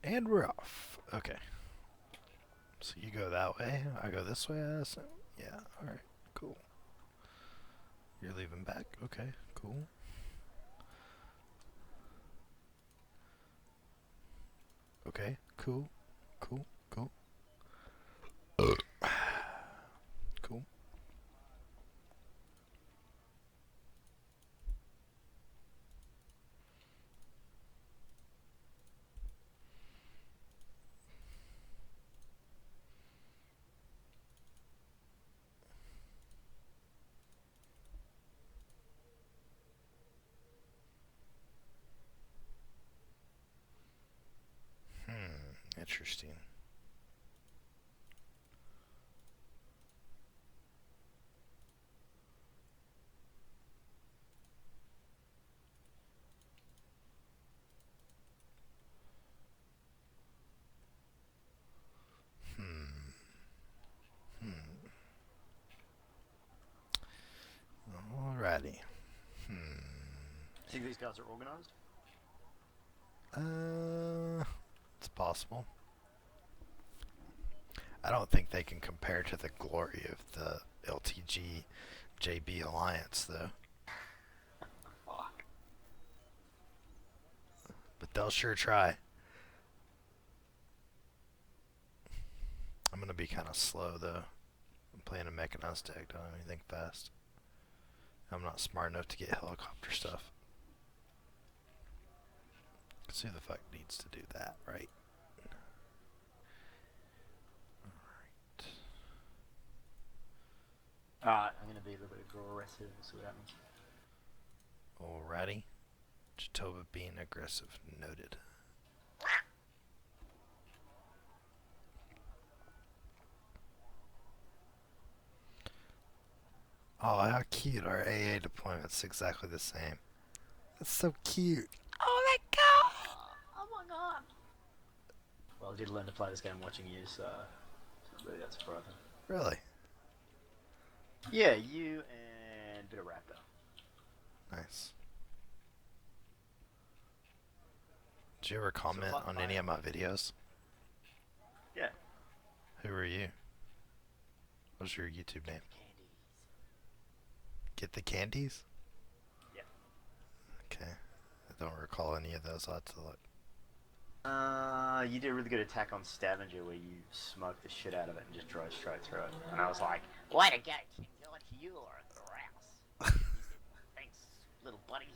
And we're off. Okay. So you go that way, I go this way, I assume? Yeah, alright, cool. You're leaving back? Okay, cool. Okay, cool. Cool, cool. Cool. Interesting. Alrighty. Think these guys are organised? It's possible. I don't think they can compare to the glory of the LTG JB Alliance, though. Fuck. But they'll sure try. I'm gonna be kind of slow, though. I'm playing a mechanized deck, don't have anything fast. I'm not smart enough to get helicopter stuff. Cause who the fuck needs to do that, right? Alright, I'm going to be a little bit aggressive. We'll see what happens. Alrighty. Jatoba being aggressive. Noted. Oh, how cute. Our AA deployment's exactly the same. That's so cute. Oh my god! Oh my god! Well, I did learn to play this game watching you, so really that's surprising. Really? Yeah, you and a bit of Raptor. Nice. Did you ever comment on any of my videos? Yeah. Who are you? What's your YouTube name? Get the candies? Yeah. Okay. I don't recall any of those. I'll have to look. You did a really good attack on Stavanger where you smoked the shit out of it and just drove straight through it. And I was like, way to go, King George, you are a grouse. Thanks, little buddy.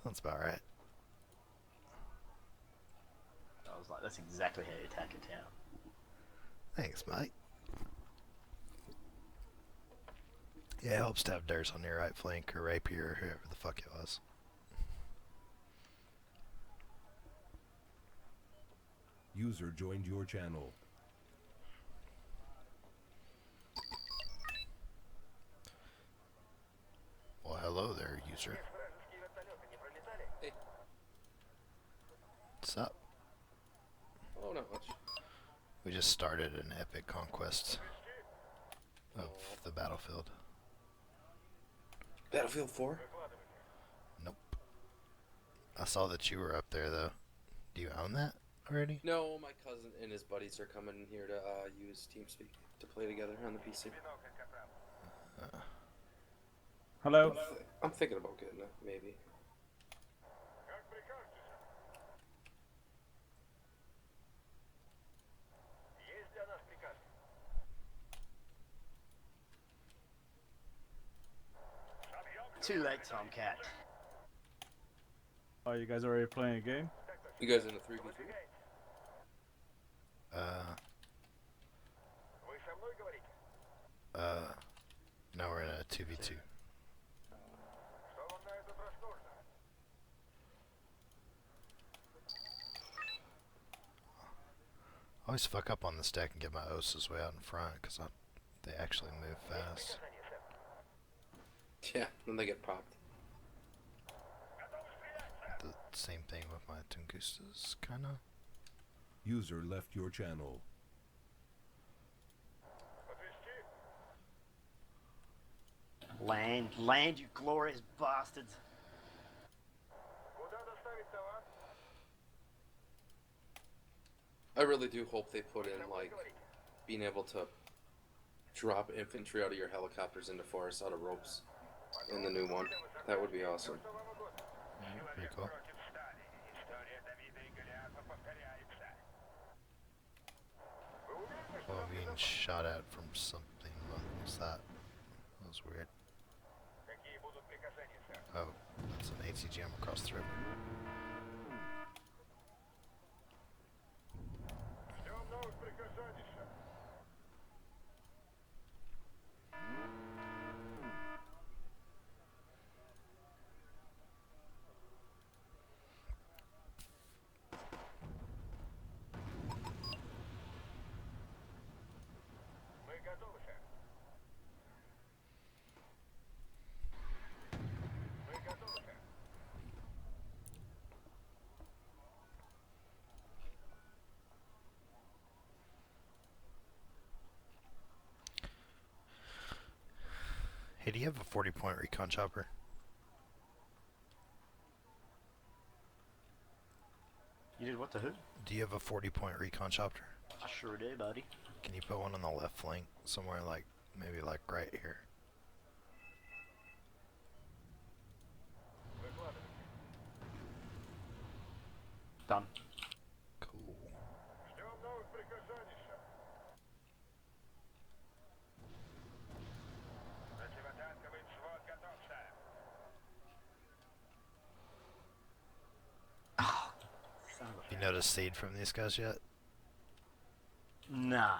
Sounds about right. I was like, that's exactly how you attack a town. Thanks, mate. Yeah, it helps to have Durs on your right flank or Rapier or whoever the fuck it was. User joined your channel. Well, hello there, user. Hey. What's up? Oh, not much. We just started an epic conquest of the battlefield. Battlefield 4? Nope. I saw that you were up there, though. Do you own that already? No, my cousin and his buddies are coming here to use TeamSpeak to play together on the PC. Hello. I'm thinking about getting it, maybe. Too late, Tomcat. Oh, you guys already playing a game? You guys in a 3v3? No, we're in a 2v2. I always fuck up on this deck and get my Osas way out in front because they actually move fast. Yeah, then they get popped. The same thing with my Tungustas, kinda. User left your channel. Land, you glorious bastards. I really do hope they put in, like, being able to drop infantry out of your helicopters into forests out of ropes in the new one. That would be awesome. Pretty cool. Oh, I'm being shot at from something. What was that? That was weird. Oh, it's an ATGM across the river. Hey, do you have a 40-point recon chopper? You did what to who? Do you have a 40-point recon chopper? I sure do, buddy. Can you put one on the left flank somewhere, like maybe like right here? Done. Cool. Son of a You noticed seed from these guys yet? No. Alright.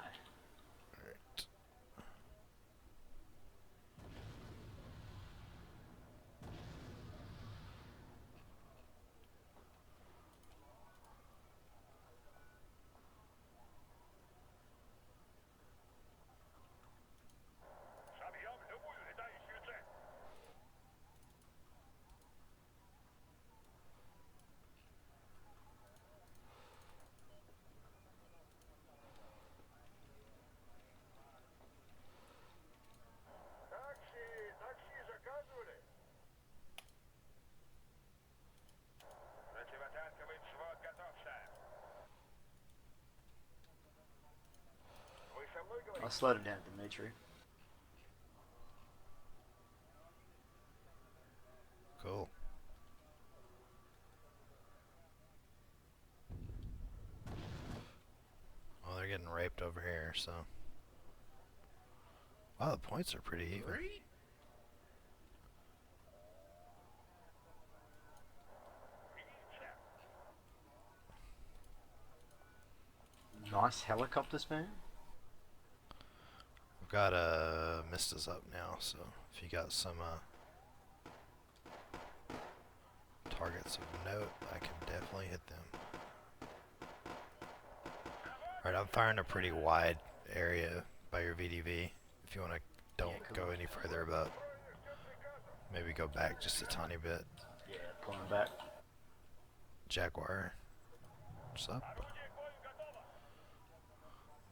I slowed him down, Dimitri. Cool. Well, they're getting raped over here, so. Wow, the points are pretty even. Nice helicopter spam. We've got Mistas up now, so if you got some targets of note, I can definitely hit them. Alright, I'm firing a pretty wide area by your VDV. If you want to don't go any further about, maybe go back just a tiny bit. Yeah, pulling back. Jaguar, what's up?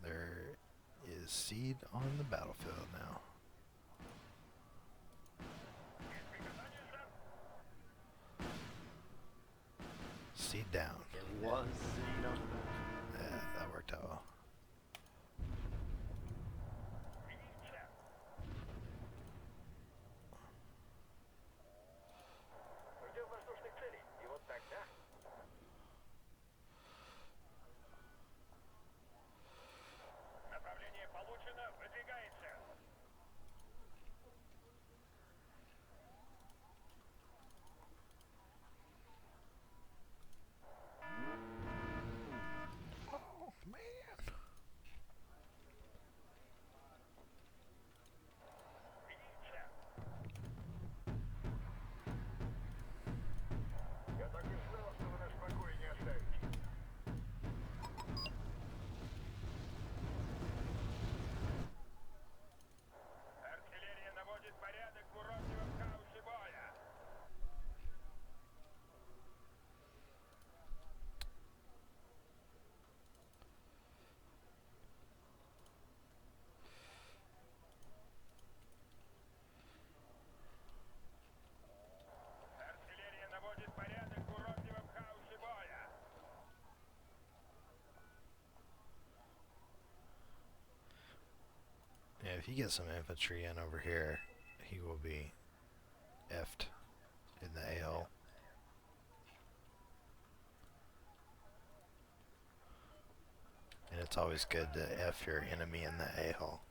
There is seed on the battlefield now. Seed down. It was, you know. Yeah, that worked out well. Oh man. if you get some infantry in over here, he will be effed in the a-hole. And it's always good to F your enemy in the a-hole.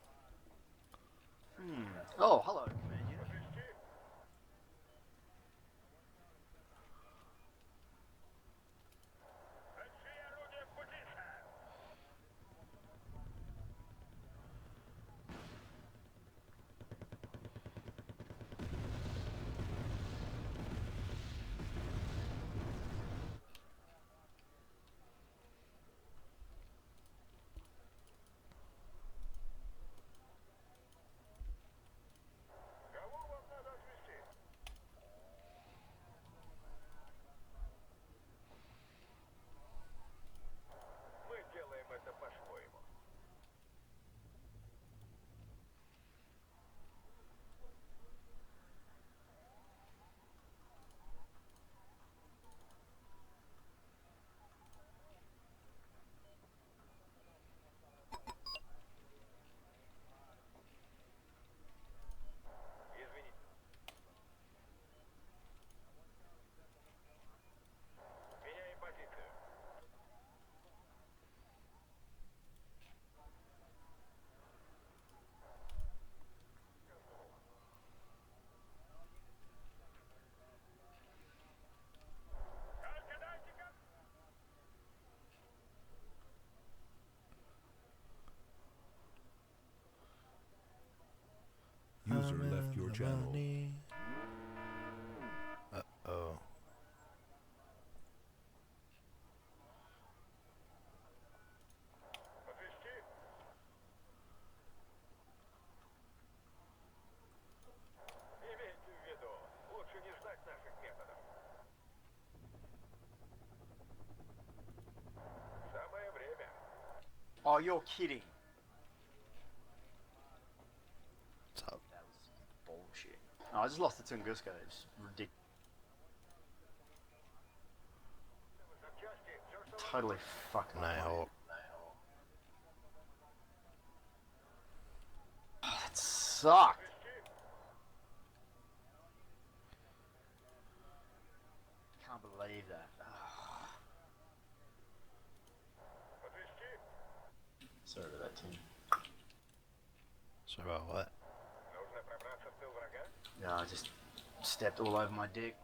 Oh, hello, command unit. User left your channel. Uh-oh. Oh, you're kidding. What's up? That was bullshit. Oh, I just lost the Tunguska. It's ridiculous. Totally fucking Night-Hawk. Oh, that sucked. Can't believe that. Sorry about that, Tim. So about what? No, I just stepped all over my dick.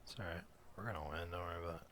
It's alright. We're gonna win, don't worry about it.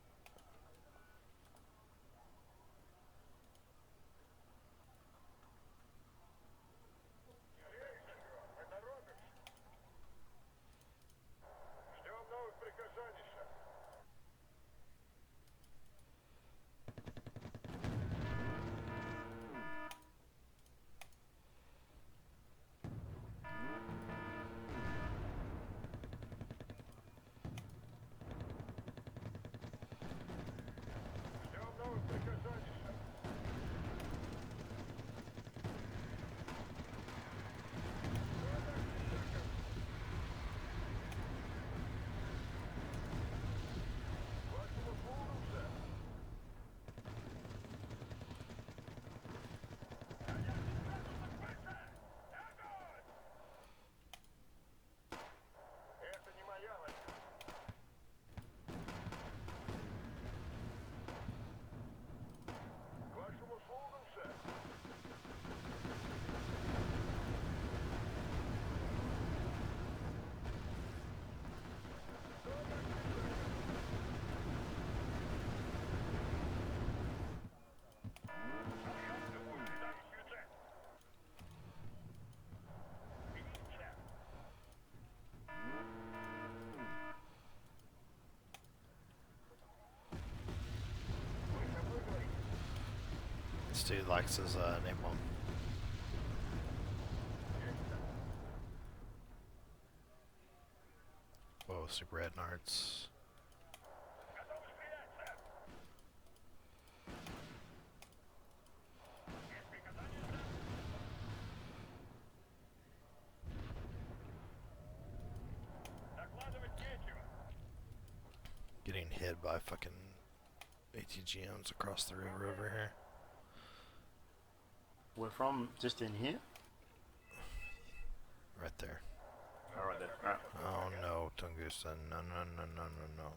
This dude likes his name on. Whoa, super red nards. Getting hit by fucking ATGMs across the river over here. We're from just in here? Right there. Alright then. Alright. Oh no, Tungusen. No, no, no, no, no, no.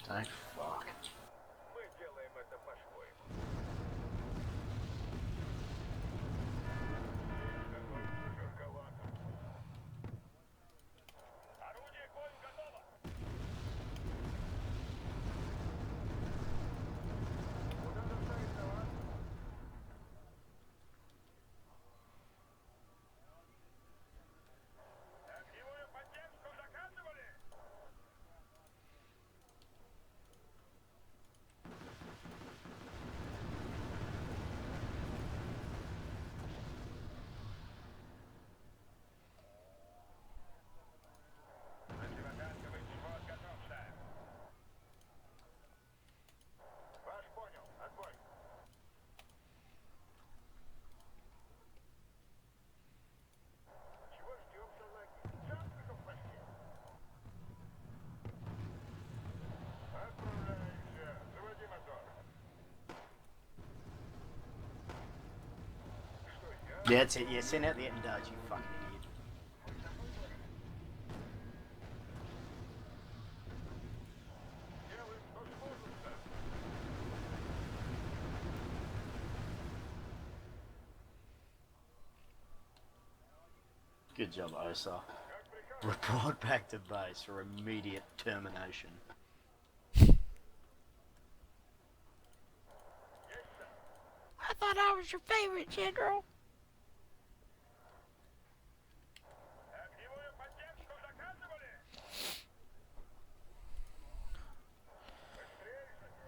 Thank fuck. Yeah, that's it. Yeah, send out the Oppdal, you fucking idiot. Good job, U.S.S.R. Report back to base for immediate termination. I thought I was your favorite, General.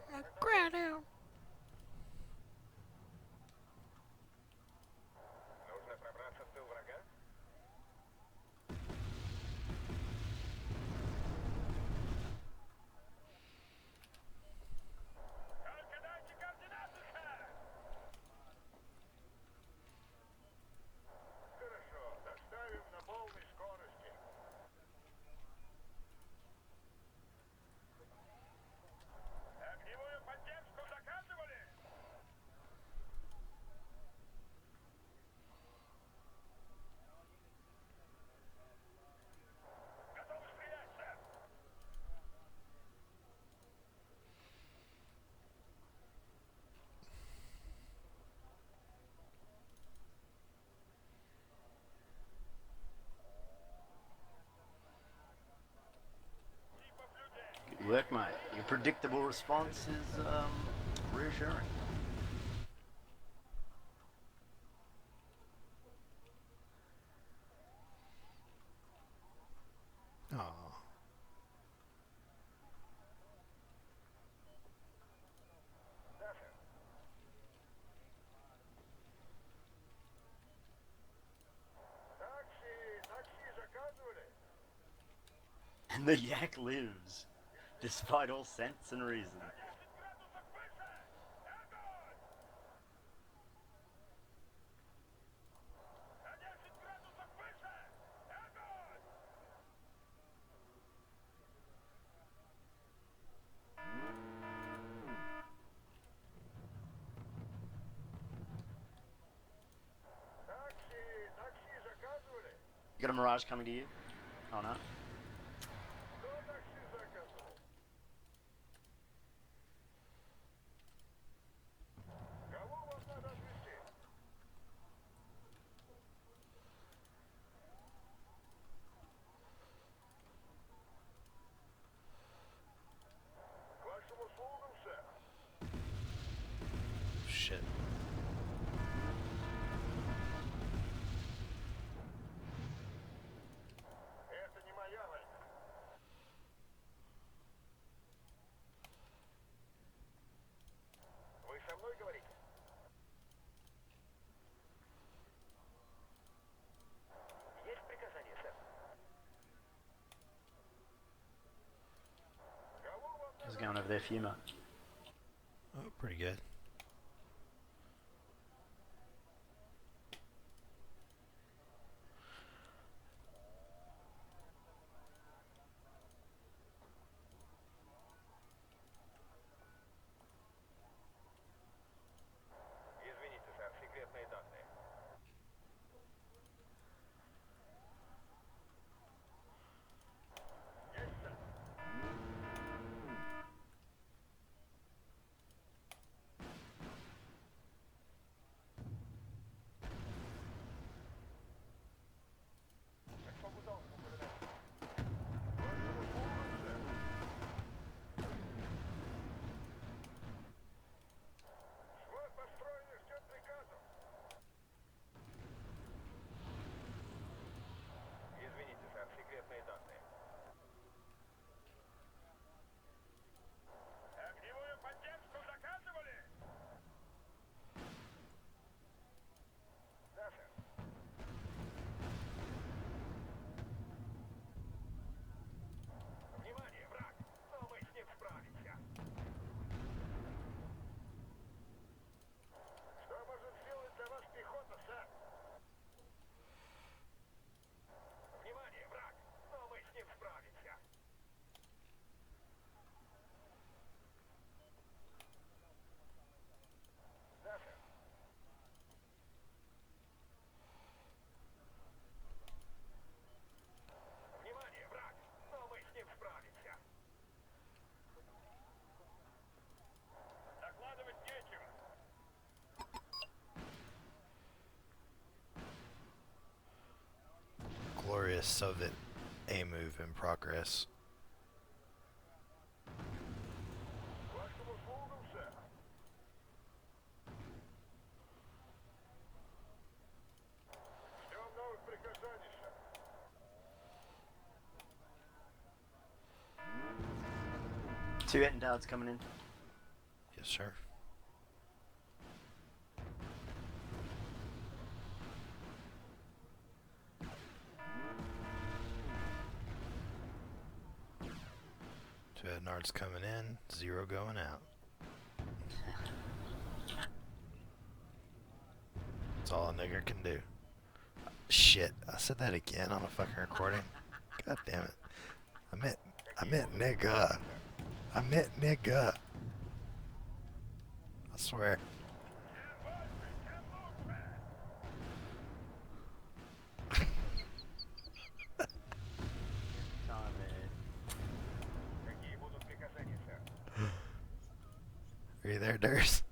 Now, ground down. Good work, mate. Your predictable response is reassuring. Oh. And the yak lives, despite all sense and reason. You got a Mirage coming to you? Oh no? over there for you, mate? Oh, pretty good. Glorious Soviet A move in progress. Two Ettendards coming in. Yes, sir. Two Ednards coming in, 0 going out. That's all a nigger can do. Shit, I said that again on a fucking recording. God damn it. I meant nigga. I meant nigga. I swear. Are you there, Durs?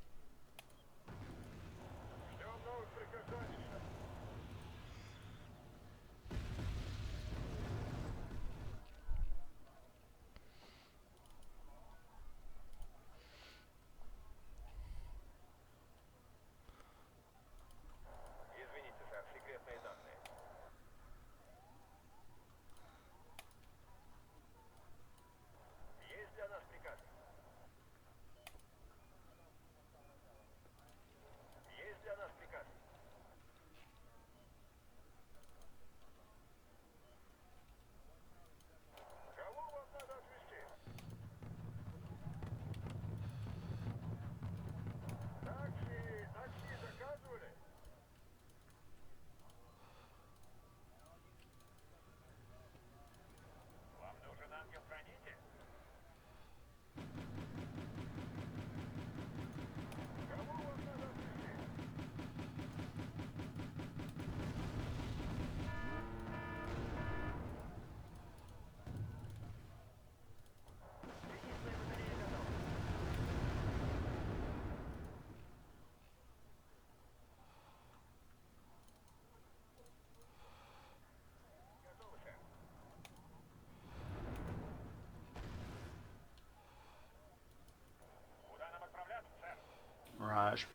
Raj.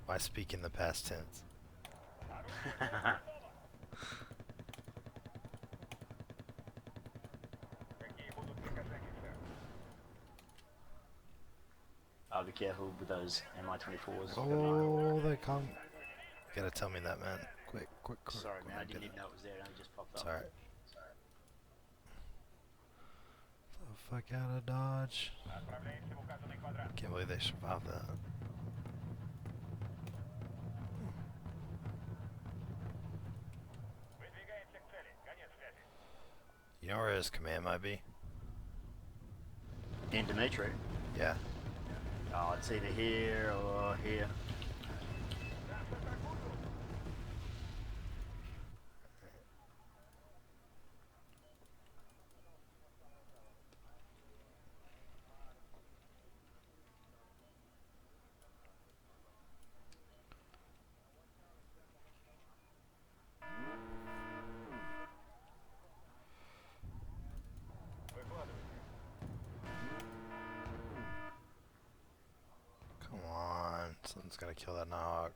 Why speak in the past tense? Be careful with those MI-24s. Oh, they come. You gotta tell me that, man. Quick, quick, quick. Sorry, man. I I'm didn't gonna- even know it was there. It only just popped It's up. alright. The fuck out of Dodge. Can't believe they survived that. You know where his command might be? In Dimitri. Yeah. Oh, it's either here or here. Come on. Someone's gotta kill that Nog.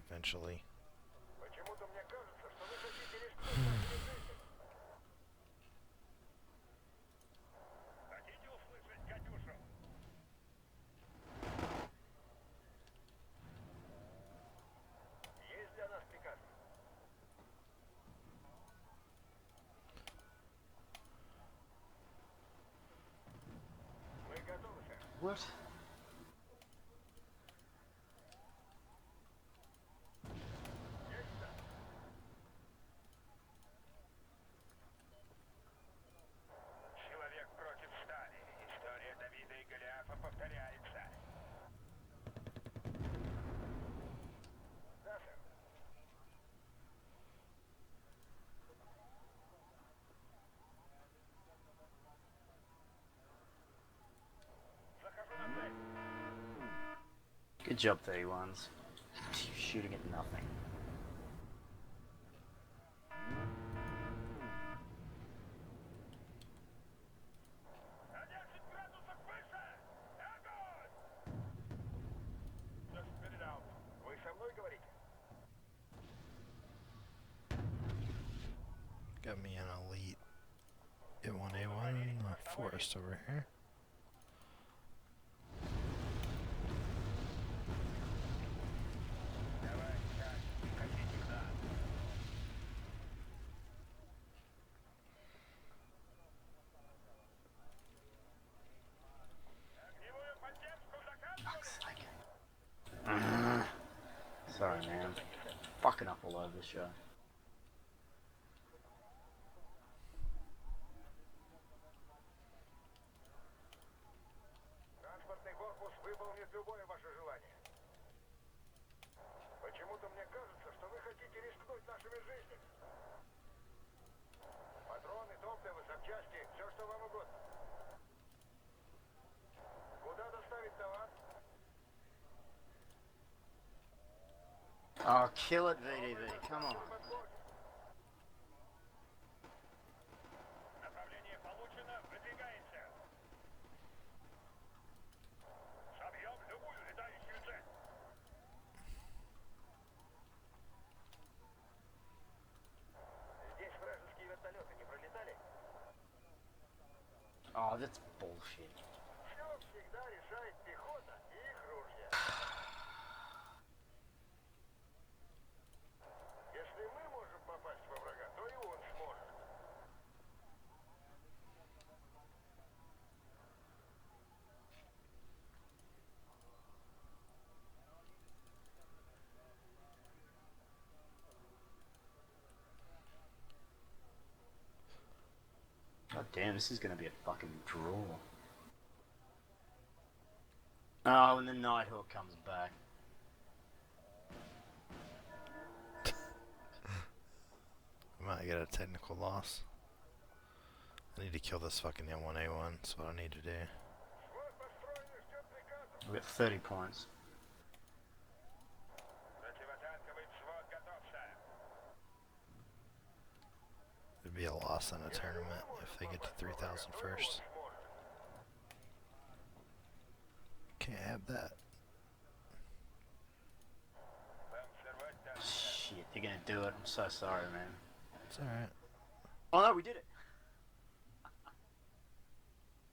Eventually. What? Good job, 31s. Shooting at nothing. Got me an elite A1A1 in the forest over here. Sorry, man. Fucking up all over the show. Транспортный корпус выполнит любое ваше желание. Почему-то мне кажется, что вы хотите рискнуть нашими жизнями. Патроны, топливо, запчасти, все, что вам угодно. Куда доставить товар? Oh, kill it, VDV. Come on. Направление получено, выдвигаемся. Собьем любую летающую цель. Здесь вражеские вертолеты не пролетали? Oh, that's bullshit. Все всегда решает пехота и их ружья. Если мы можем попасть во врага, то и он сможет. God damn, this is gonna be a fucking draw. Oh, and the Nighthawk comes back. I might get a technical loss. I need to kill this fucking M1A1. That's what I need to do. Взвод построенный ждет приказов. We've got 30 points. Противотанковый взвод готовься. It'd be a loss in a tournament if they get to 3,000 first. Can't have that. Shit, they're gonna do it. I'm so sorry, man. It's alright. Oh no, we did it.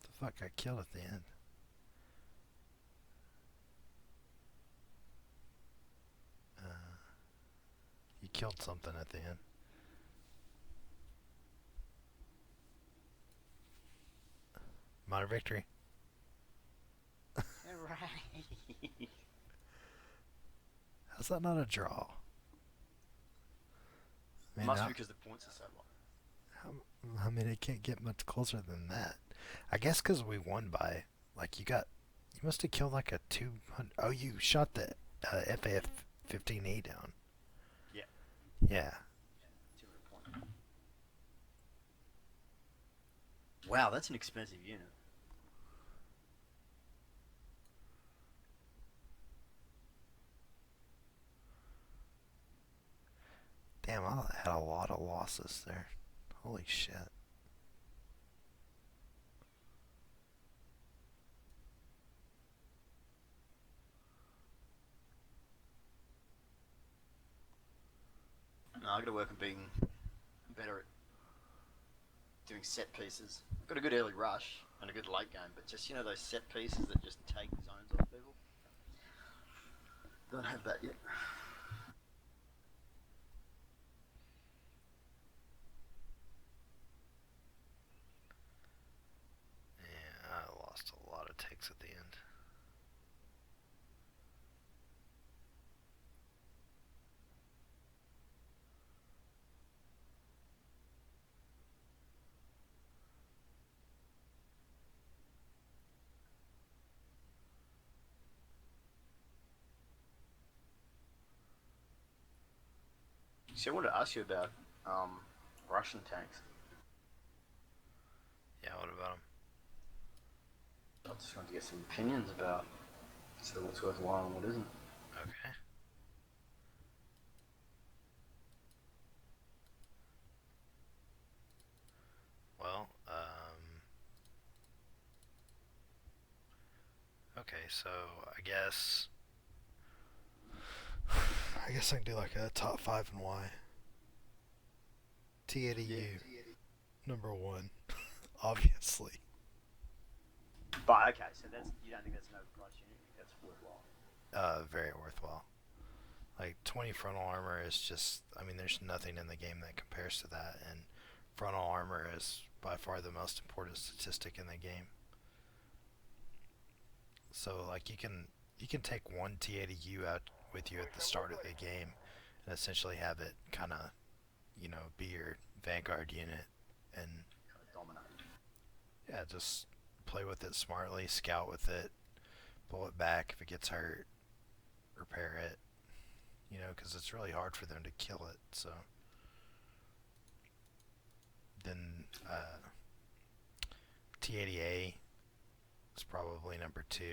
The fuck, I killed at the end. You killed something at the end. Minor victory. Hooray! How's that not a draw? I mean, Must how, be because the points are so low. I mean, it can't get much closer than that. I guess because we won by, like, you must have killed like a 200. Oh, you shot the FAF-15E down. Yeah. Yeah. 200 point. Wow, that's an expensive unit. Damn, I had a lot of losses there. Holy shit. No, I gotta work on being better at doing set pieces. I've got a good early rush and a good late game, but just, those set pieces that just take zones off people. Don't have that yet. Yeah, I lost a lot of takes at the end. So I wanted to ask you about Russian tanks. Yeah, what about them? I just wanted to get some opinions about what's worthwhile and what isn't. Okay. Well, okay, so I guess I can do like a top 5 and why. T80U, number 1, obviously. But okay, so you don't think that's an overpriced unit? You think that's worthwhile? Very worthwhile. Like 20 frontal armor is just, I mean, there's nothing in the game that compares to that, and frontal armor is by far the most important statistic in the game. So like you can take one T80U out with you at the start of the game and essentially have it kind of, be your vanguard unit, and Kind of dominate. yeah, just play with it smartly, scout with it, pull it back if it gets hurt, repair it, because it's really hard for them to kill it. So then T80A is probably number 2.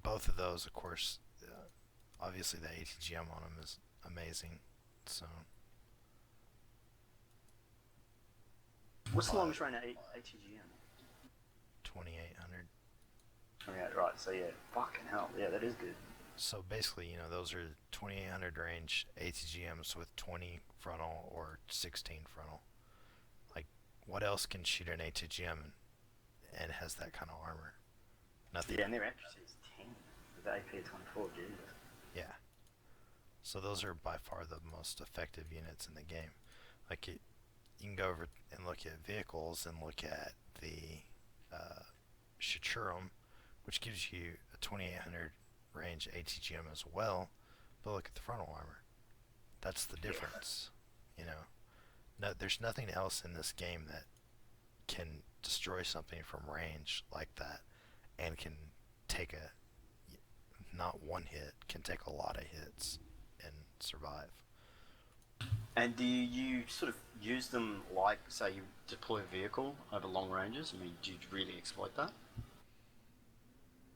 Both of those, of course, obviously the ATGM on them is amazing. So What's the longest range ATGM? 2800. 28, right, so yeah, fucking hell, yeah, that is good. So basically, those are 2800 range ATGMs with 20 frontal or 16 frontal. Like, what else can shoot an ATGM and has that kind of armor? Nothing. Yeah, and their accuracy is 10 with the AP 24, Jesus. Yeah. So those are by far the most effective units in the game. Like, you can go over and look at vehicles and look at the Shaturum, which gives you a 2800 range ATGM as well, but look at the frontal armor. That's the difference. No, there's nothing else in this game that can destroy something from range like that, and can take not one hit, can take a lot of hits and survive. And do you sort of use them like, say, you deploy a vehicle over long ranges? I mean, do you really exploit that?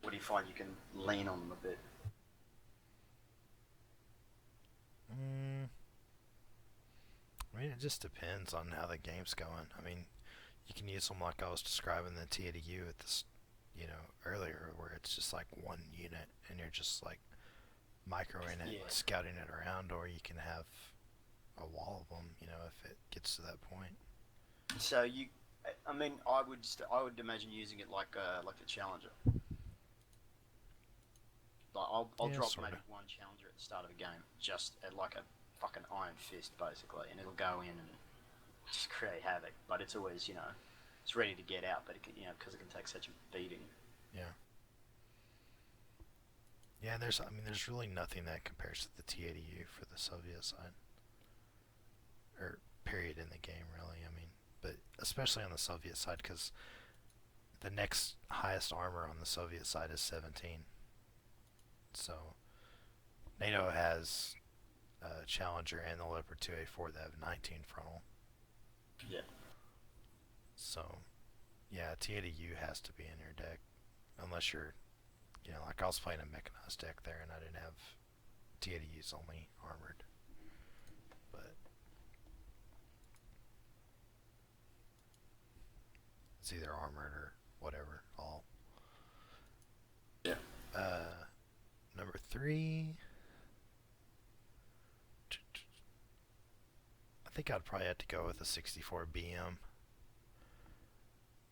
Or do you find you can lean on them a bit? I mean, it just depends on how the game's going. I mean, you can use them like I was describing the T80U at this, earlier, where it's just like one unit and you're just like microing it, scouting it around, or you can have a wall of them, if it gets to that point. So I mean, I would imagine using it like the Challenger. Like, I'll Yeah, drop sorta. maybe one challenger at the start of a game, just at like a fucking iron fist, basically, and it'll go in and just create havoc. But it's always, it's ready to get out, but it can, because it can take such a beating. Yeah. Yeah, there's really nothing that compares to the T-80U for the Soviet side. Or period in the game, really. I mean, but especially on the Soviet side, because the next highest armor on the Soviet side is 17. So NATO has Challenger and the Leopard 2A4 that have 19 frontal. Yeah. So, yeah, T-80U has to be in your deck, unless you're, like I was playing a mechanized deck there, and I didn't have T-80U's only armored. But it's either armored or whatever. All. Yeah. Number 3. I think I'd probably have to go with a 64 BM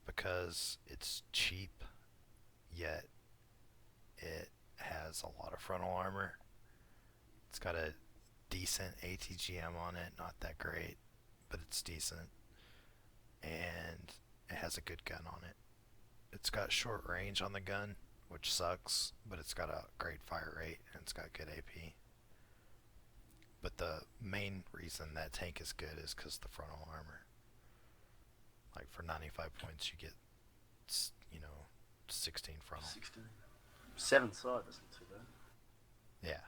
because it's cheap, yet it has a lot of frontal armor. It's got a decent ATGM on it, not that great, but it's decent, and it has a good gun on it. It's got short range on the gun, which sucks, but it's got a great fire rate and it's got good AP. But the main reason that tank is good is because the frontal armor. Like for 95 points, you get, 16 frontal. 16. 7 side isn't too bad. Yeah.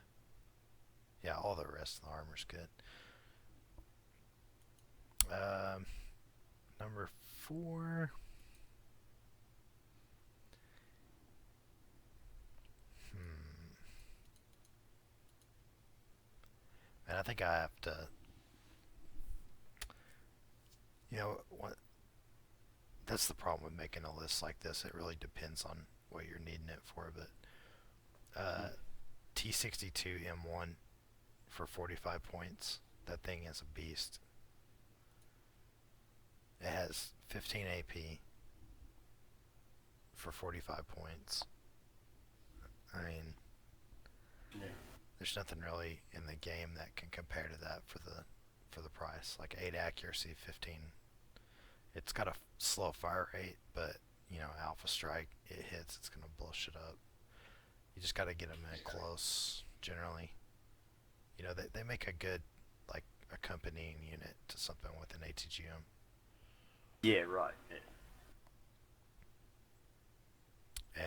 Yeah, all the rest of the armor's good. Number 4. And I think I have to, that's the problem with making a list like this. It really depends on what you're needing it for. But T62 M1 for 45 points. That thing is a beast. It has 15 AP for 45 points. I mean, there's nothing really in the game that can compare to that for the price. Like 8 accuracy, 15. It's got a slow fire rate, but alpha strike, it hits, it's gonna blow shit up. You just gotta get them in close. Generally, they make a good like accompanying unit to something with an ATGM. Yeah, right. Yeah.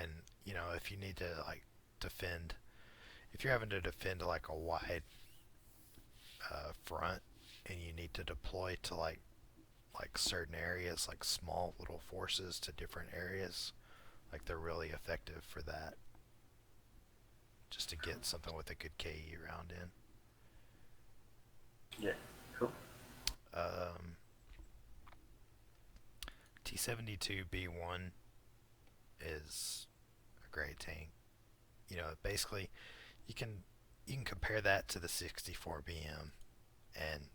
And if you need to like defend, if you're having to defend like a wide front and you need to deploy to like certain areas, like small little forces to different areas, like they're really effective for that, just to get something with a good KE round in. Yeah, cool. T72 B1 is a great tank. Basically you can compare that to the 64 BM, and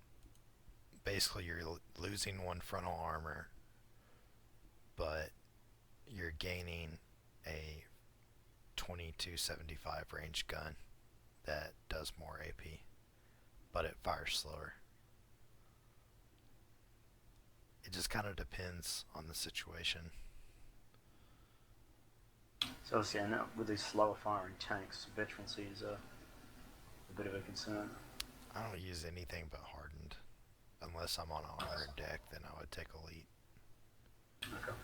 basically you're losing one frontal armor, but you're gaining a 2275 range gun that does more AP, but it fires slower. It just kind of depends on the situation. So obviously, I know with these slower firing tanks, veterancy is a bit of a concern. I don't use anything but hardened. Unless I'm on an armored deck, then I would take elite. Okay.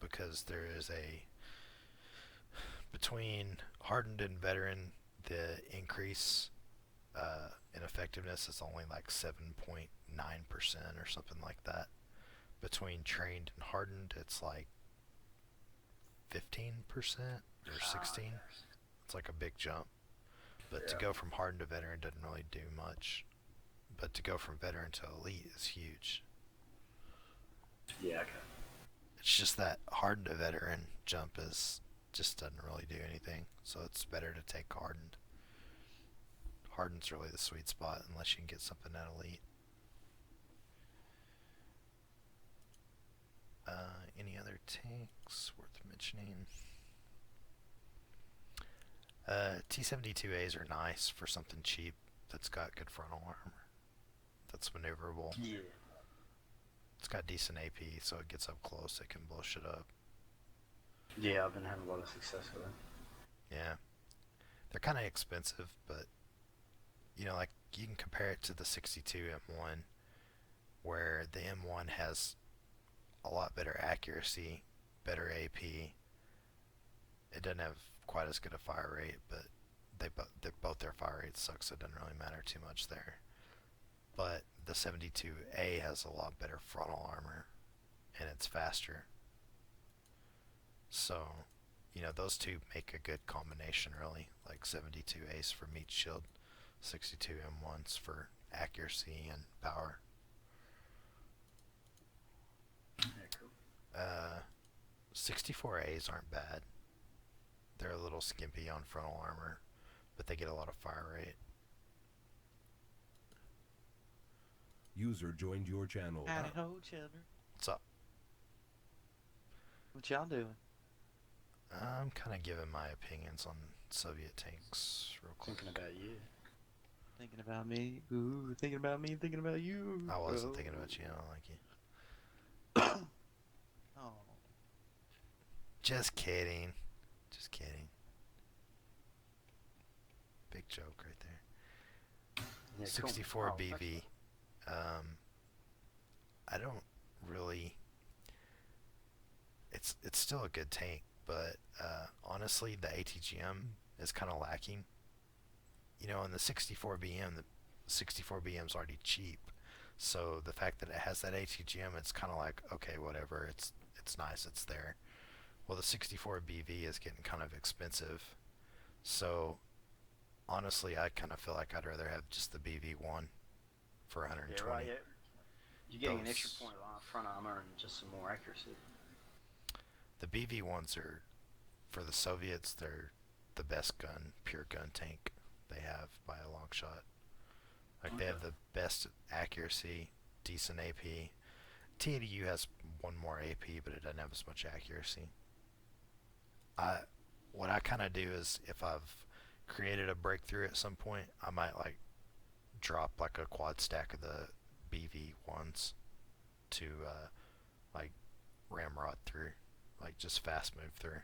Because there is between hardened and veteran, the increase in effectiveness is only like 7.9% or something like that. Between trained and hardened, it's like 15% or 16. It's like a big jump. But to go from hardened to veteran doesn't really do much. But to go from veteran to elite is huge. Yeah, okay. It's just that hardened to veteran jump just doesn't really do anything. So it's better to take hardened. Hardened's really the sweet spot unless you can get something at elite. Any other tanks worth mentioning? T-72As are nice for something cheap that's got good frontal armor, that's maneuverable. Yeah. It's got decent AP, so it gets up close, it can blow shit up. Yeah, I've been having a lot of success with it. Yeah. They're kind of expensive, but, you know, like, you can compare it to the 62 M1, where the M1 has a lot better accuracy, better AP. It doesn't have quite as good a fire rate, but both their fire rate sucks, so it doesn't really matter too much there. But the 72A has a lot better frontal armor, and it's faster. So, you know, those two make a good combination, really. Like 72 Ace for meat shield, 62 M1s for accuracy and power. Yeah, cool. 64As aren't bad. They're a little skimpy on frontal armor, but they get a lot of fire rate. User joined your channel. Hello, children. What's up? What y'all doing? I'm kind of giving my opinions on Soviet tanks real quick. Thinking about you. Thinking about me. Ooh, thinking about me, thinking about you. I wasn't Oh. thinking about you. I don't like you. Oh. Just kidding. Just kidding. Big joke right there. Yeah, 64 cool. Oh, BV. I don't really. It's still a good tank, but honestly, the ATGM is kind of lacking. You know, in the 64BM, the 64BM's already cheap, so the fact that it has that ATGM, it's kind of like, okay, whatever. It's nice. It's there. Well, the 64 BV is getting kind of expensive, so honestly, I kind of feel like I'd rather have just the BV1 for 120. Yeah, right. Yeah. You're getting an extra Those- point of front armor and just some more accuracy. The BV1s are, for the Soviets, they're the best pure gun tank they have by a long shot. Like, they have the best accuracy, decent AP. T80U has one more AP, but it doesn't have as much accuracy. What I kind of do is, if I've created a breakthrough at some point, I might like drop like a quad stack of the BV1s to like ramrod through, like just fast move through.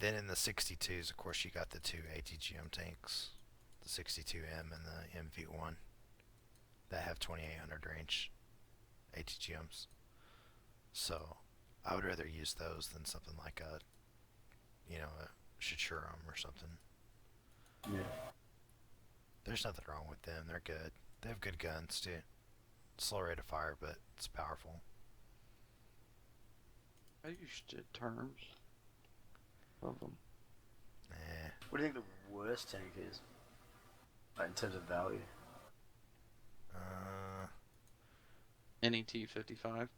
Then in the 62s, of course, you got the two ATGM tanks, the 62M and the MV1, that have 2800 range ATGMs. So I would rather use those than something like a, you know, a Shaturum or something. Yeah. There's nothing wrong with them. They're good. They have good guns too. Slow rate of fire, but it's powerful. I used to terms of them. Eh. What do you think the worst tank is? Like, in terms of value? NET-55.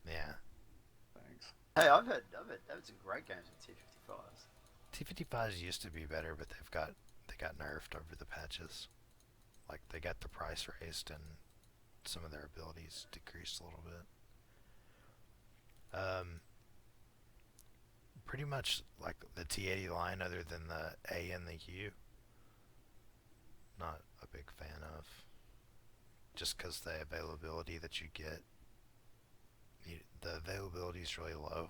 Yeah. Thanks. Hey, I've had some great games with T-55s. T55s used to be better, but they got nerfed over the patches. Like, they got the price raised and some of their abilities decreased a little bit. Pretty much like the T80 line, other than the A and the U, not a big fan of. Just because the availability that you get, the availability is really low.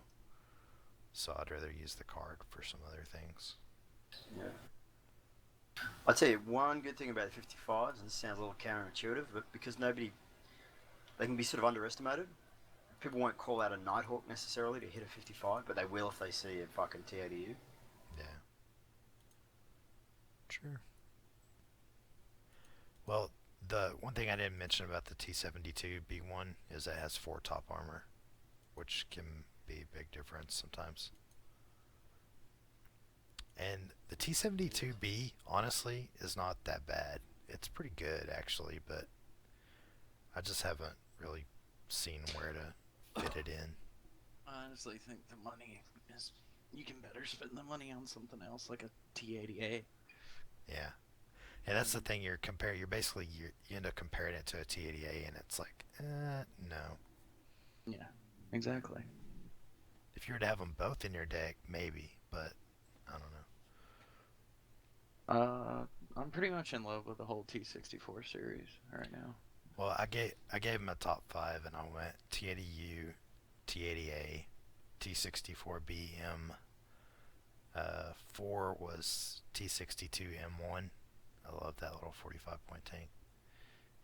So I'd rather use the card for some other things. Yeah. I'll tell you one good thing about the 55s, and this sounds a little counterintuitive, but because they can be sort of underestimated. People won't call out a Nighthawk necessarily to hit a 55, but they will if they see a fucking T80U. Yeah. Sure. Well, the one thing I didn't mention about the T72B1 is that it has 4 top armor, which can be a big difference sometimes. And the T72B, honestly, is not that bad. It's pretty good, actually, but I just haven't really seen where to fit it in. I honestly think the money is... You can better spend the money on something else, like a T80A. Yeah. And that's the thing, you're basically, you end up comparing it to a T80A, and it's like, no. Yeah. Exactly. If you were to have them both in your deck, maybe, but I don't know. I'm pretty much in love with the whole T64 series right now. Well, I gave them a top five, and I went T80U, T80A, T64BM. 4 was T62M1. I love that little 45-point tank.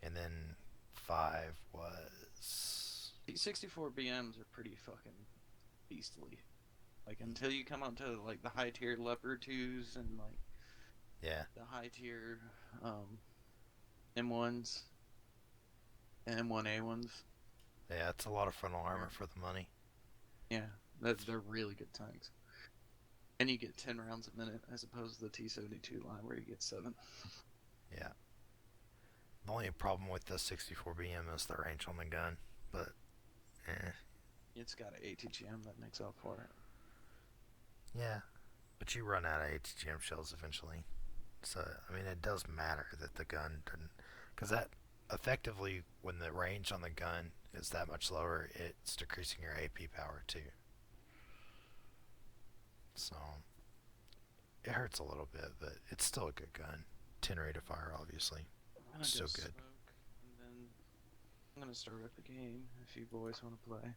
And then 5 was T64 BMs are pretty fucking beastly. Like until you come up to like the high tier Leopard 2s and like yeah, the high tier M1s and M1A1s. yeah. It's a lot of frontal armor for the money. Yeah, they're really good tanks. And you get 10 rounds a minute as opposed to the T72 line where you get 7. Yeah. The only problem with the 64BM is the range on the gun, but It's got an ATGM that makes up for it. yeah. But you run out of ATGM shells eventually. So I mean, it does matter that the gun doesn't, because that effectively, when the range on the gun is that much lower, it's decreasing your AP power too. So it hurts a little bit, but it's still a good gun. 10 rate of fire, obviously. I'm gonna Still go good. smoke, and then I'm gonna start up the game if you boys want to play.